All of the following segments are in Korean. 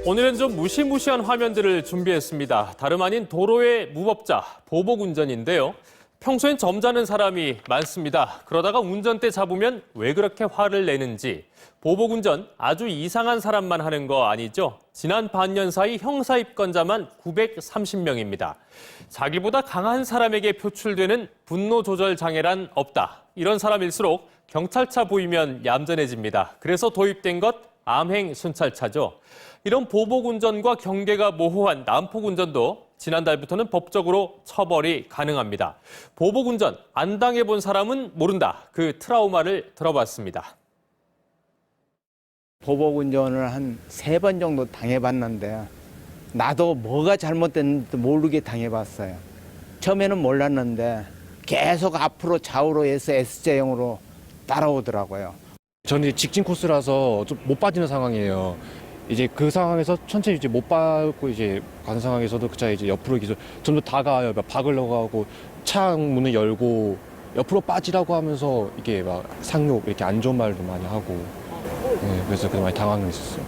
오늘은 좀 무시무시한 화면들을 준비했습니다. 다름 아닌 도로의 무법자, 보복운전인데요. 평소엔 점잖은 사람이 많습니다. 그러다가 운전대 잡으면 왜 그렇게 화를 내는지. 보복운전 아주 이상한 사람만 하는 거 아니죠? 지난 반년 사이 형사 입건자만 930명입니다. 자기보다 강한 사람에게 표출되는 분노 조절 장애란 없다. 이런 사람일수록 경찰차 보이면 얌전해집니다. 그래서 도입된 것 암행 순찰차죠. 이런 보복운전과 경계가 모호한 난폭운전도 지난달부터는 법적으로 처벌이 가능합니다. 보복운전 안 당해본 사람은 모른다. 그 트라우마를 들어봤습니다. 보복운전을 한 3번 정도 당해봤는데 나도 뭐가 잘못됐는지 모르게 당해봤어요. 처음에는 몰랐는데 계속 앞으로 좌우로 해서 S자형으로 따라오더라고요. 저는 직진 코스라서 좀 못 빠지는 상황이에요. 이제 그 상황에서 천천히 이제 못 밟고 이제 가는 상황에서도 그 차 이제 옆으로 계속 좀 더 다가와요. 막 박으려고 하고 창 문을 열고 옆으로 빠지라고 하면서 이게 막 상욕 이렇게 안 좋은 말도 많이 하고. 네, 그래서 많이 당황했었어요.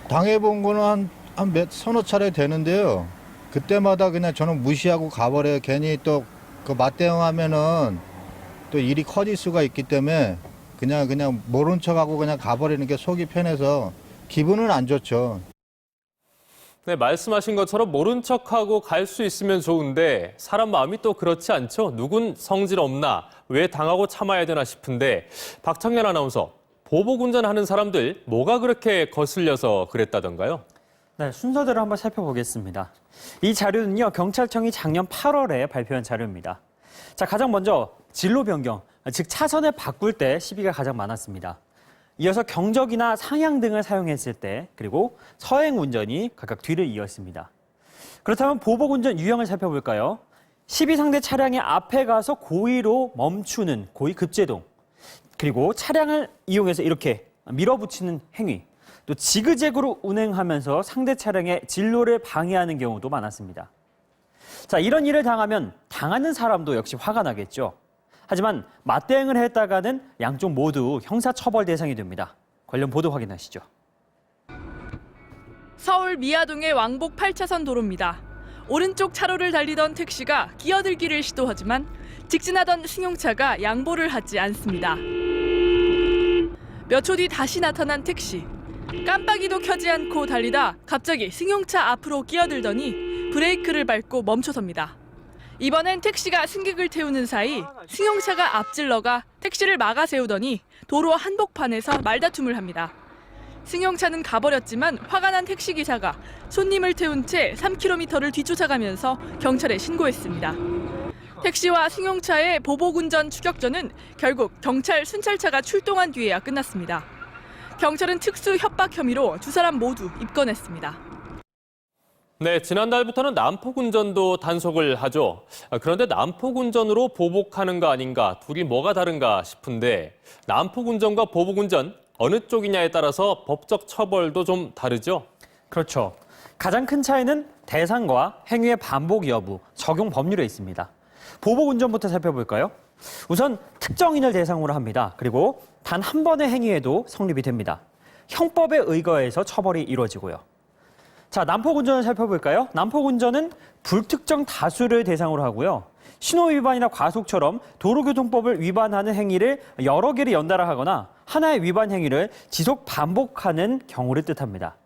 당해본 거는 한 서너 차례 되는데요. 그때마다 그냥 저는 무시하고 가버려요. 괜히 또 그 맞대응하면은 또 일이 커질 수가 있기 때문에 그냥 모른 척하고 그냥 가버리는 게 속이 편해서 기분은 안 좋죠. 네, 말씀하신 것처럼 모른 척하고 갈 수 있으면 좋은데 사람 마음이 또 그렇지 않죠. 누군 성질 없나, 왜 당하고 참아야 되나 싶은데 박창렬 아나운서, 보복운전하는 사람들 뭐가 그렇게 거슬려서 그랬다던가요? 네, 순서대로 한번 살펴보겠습니다. 이 자료는요, 경찰청이 작년 8월에 발표한 자료입니다. 자, 가장 먼저 진로 변경, 즉 차선을 바꿀 때 시비가 가장 많았습니다. 이어서 경적이나 상향 등을 사용했을 때, 그리고 서행 운전이 각각 뒤를 이었습니다. 그렇다면 보복운전 유형을 살펴볼까요? 시비 상대 차량의 앞에 가서 고의로 멈추는 고의 급제동, 그리고 차량을 이용해서 이렇게 밀어붙이는 행위, 또 지그재그로 운행하면서 상대 차량의 진로를 방해하는 경우도 많았습니다. 자, 이런 일을 당하면 당하는 사람도 역시 화가 나겠죠. 하지만 맞대응을 했다가는 양쪽 모두 형사처벌 대상이 됩니다. 관련 보도 확인하시죠. 서울 미아동의 왕복 8차선 도로입니다. 오른쪽 차로를 달리던 택시가 끼어들기를 시도하지만 직진하던 승용차가 양보를 하지 않습니다. 몇 초 뒤 다시 나타난 택시. 깜빡이도 켜지 않고 달리다 갑자기 승용차 앞으로 끼어들더니 브레이크를 밟고 멈춰섭니다. 이번엔 택시가 승객을 태우는 사이 승용차가 앞질러가 택시를 막아 세우더니 도로 한복판에서 말다툼을 합니다. 승용차는 가버렸지만 화가 난 택시기사가 손님을 태운 채 3km를 뒤쫓아가면서 경찰에 신고했습니다. 택시와 승용차의 보복운전 추격전은 결국 경찰 순찰차가 출동한 뒤에야 끝났습니다. 경찰은 특수 협박 혐의로 두 사람 모두 입건했습니다. 네, 지난달부터는 난폭운전도 단속을 하죠. 그런데 난폭운전으로 보복하는 거 아닌가, 둘이 뭐가 다른가 싶은데 난폭운전과 보복운전 어느 쪽이냐에 따라서 법적 처벌도 좀 다르죠? 그렇죠. 가장 큰 차이는 대상과 행위의 반복 여부, 적용 법률에 있습니다. 보복운전부터 살펴볼까요? 우선 특정인을 대상으로 합니다. 그리고 단 한 번의 행위에도 성립이 됩니다. 형법에 의거해서 처벌이 이루어지고요. 자, 난폭운전을 살펴볼까요? 난폭운전은 불특정 다수를 대상으로 하고요. 신호위반이나 과속처럼 도로교통법을 위반하는 행위를 여러 개를 연달아 하거나 하나의 위반 행위를 지속 반복하는 경우를 뜻합니다.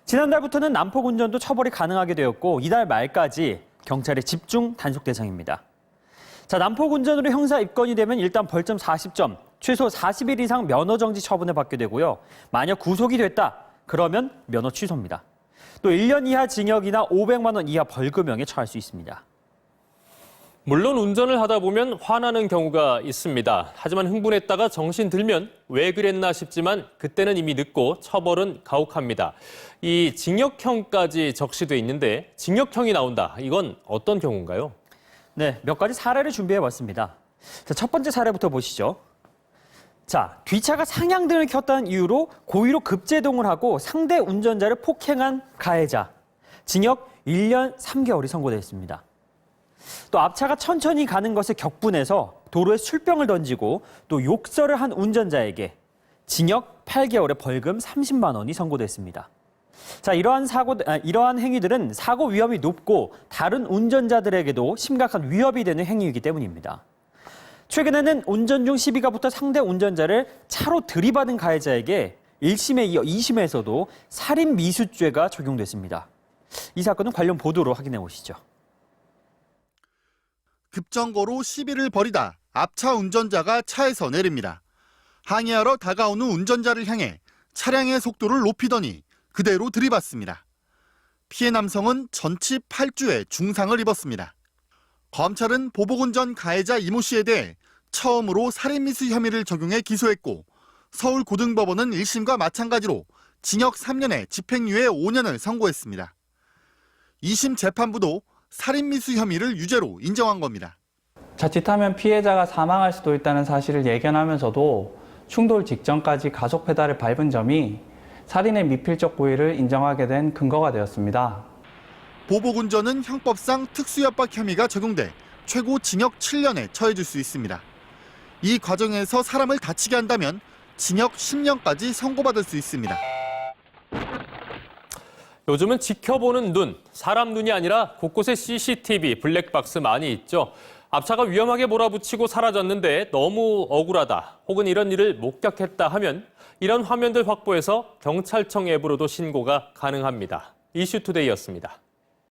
지난달부터는 난폭운전도 처벌이 가능하게 되었고 이달 말까지 경찰의 집중 단속 대상입니다. 자, 난폭운전으로 형사 입건이 되면 일단 벌점 40점, 최소 40일 이상 면허 정지 처분을 받게 되고요. 만약 구속이 됐다, 그러면 면허 취소입니다. 또 1년 이하 징역이나 500만 원 이하 벌금형에 처할 수 있습니다. 물론 운전을 하다 보면 화나는 경우가 있습니다. 하지만 흥분했다가 정신 들면 왜 그랬나 싶지만 그때는 이미 늦고 처벌은 가혹합니다. 이 징역형까지 적시돼 있는데 징역형이 나온다. 이건 어떤 경우인가요? 네, 몇 가지 사례를 준비해봤습니다. 자, 첫 번째 사례부터 보시죠. 자, 뒷차가 상향등을 켰다는 이유로 고의로 급제동을 하고 상대 운전자를 폭행한 가해자. 징역 1년 3개월이 선고됐습니다. 또 앞차가 천천히 가는 것에 격분해서 도로에 술병을 던지고 또 욕설을 한 운전자에게 징역 8개월에 벌금 30만 원이 선고됐습니다. 자, 이러한 행위들은 사고 위험이 높고 다른 운전자들에게도 심각한 위협이 되는 행위이기 때문입니다. 최근에는 운전 중 시비가 붙어 상대 운전자를 차로 들이받은 가해자에게 1심에 이어 2심에서도 살인 미수죄가 적용됐습니다. 이 사건은 관련 보도로 확인해 보시죠. 급정거로 시비를 벌이다 앞차 운전자가 차에서 내립니다. 항의하러 다가오는 운전자를 향해 차량의 속도를 높이더니 그대로 들이받습니다. 피해 남성은 전치 8주의 중상을 입었습니다. 검찰은 보복운전 가해자 이모 씨에 대해 처음으로 살인미수 혐의를 적용해 기소했고 서울고등법원은 1심과 마찬가지로 징역 3년에 집행유예 5년을 선고했습니다. 2심 재판부도 살인미수 혐의를 유죄로 인정한 겁니다. 자칫하면 피해자가 사망할 수도 있다는 사실을 예견하면서도 충돌 직전까지 가속 페달을 밟은 점이 살인의 미필적 고의를 인정하게 된 근거가 되었습니다. 보복운전은 형법상 특수협박 혐의가 적용돼 최고 징역 7년에 처해질 수 있습니다. 이 과정에서 사람을 다치게 한다면 징역 10년까지 선고받을 수 있습니다. 요즘은 지켜보는 눈, 사람 눈이 아니라 곳곳에 CCTV, 블랙박스 많이 있죠. 앞차가 위험하게 몰아붙이고 사라졌는데 너무 억울하다, 혹은 이런 일을 목격했다 하면 이런 화면들 확보해서 경찰청 앱으로도 신고가 가능합니다. 이슈투데이였습니다.